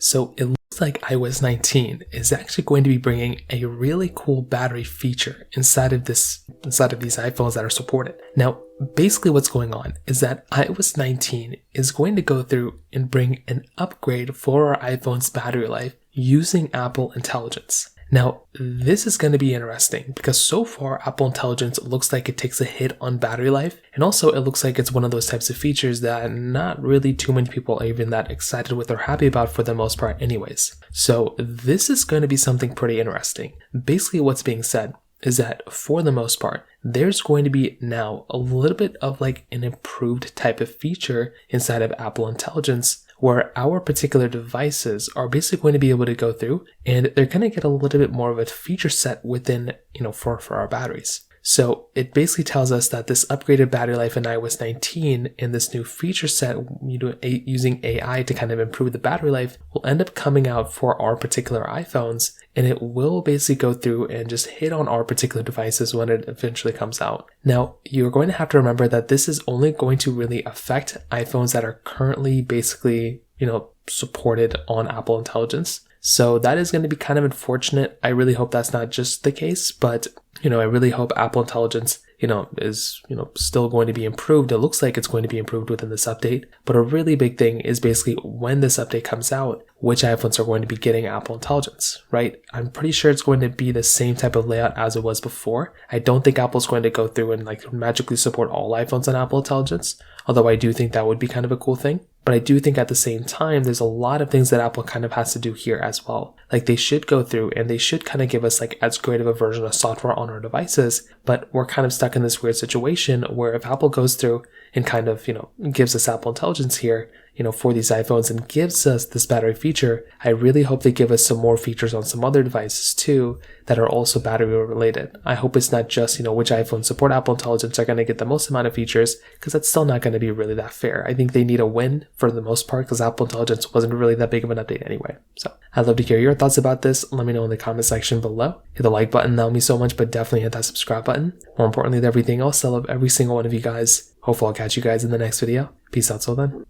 So it looks like iOS 19 is actually going to be bringing a really cool battery feature inside of these iPhones that are supported. Now, basically what's going on is that iOS 19 is going to go through and bring an upgrade for our iPhone's battery life using Apple Intelligence. Now, this is going to be interesting because so far Apple Intelligence looks like it takes a hit on battery life, and also it looks like it's one of those types of features that not really too many people are even that excited with or happy about for the most part anyways. So this is going to be something pretty interesting. Basically what's being said is that for the most part, there's going to be now a little bit of like an improved type of feature inside of Apple Intelligence where our particular devices are basically going to be able to go through and they're going to get a little bit more of a feature set within, for our batteries. So it basically tells us that this upgraded battery life in iOS 19 and this new feature set using AI to kind of improve the battery life will end up coming out for our particular iPhones, and it will basically go through and just hit on our particular devices when it eventually comes out. Now, you're going to have to remember that this is only going to really affect iPhones that are currently basically, supported on Apple Intelligence. So that is going to be kind of unfortunate. I really hope that's not just the case, but I really hope Apple Intelligence, is, still going to be improved. It looks like it's going to be improved within this update. But a really big thing is basically when this update comes out, which iPhones are going to be getting Apple Intelligence, right? I'm pretty sure it's going to be the same type of layout as it was before. I don't think Apple's going to go through and magically support all iPhones on Apple Intelligence, although I do think that would be kind of a cool thing. But I do think at the same time, there's a lot of things that Apple kind of has to do here as well. Like they should go through and they should kind of give us as great of a version of software on our devices, but we're kind of stuck in this weird situation where if Apple goes through and kind of, gives us Apple Intelligence here, for these iPhones and gives us this battery feature, I really hope they give us some more features on some other devices too that are also battery related. I hope it's not just, which iPhones support Apple Intelligence are going to get the most amount of features, because that's still not going to be really that fair. I think they need a win for the most part because Apple Intelligence wasn't really that big of an update anyway. So I'd love to hear your thoughts about this. Let me know in the comment section below. Hit the like button, that'll mean so much, but definitely hit that subscribe button. More importantly than everything else, I love every single one of you guys. Hopefully I'll catch you guys in the next video. Peace out till then.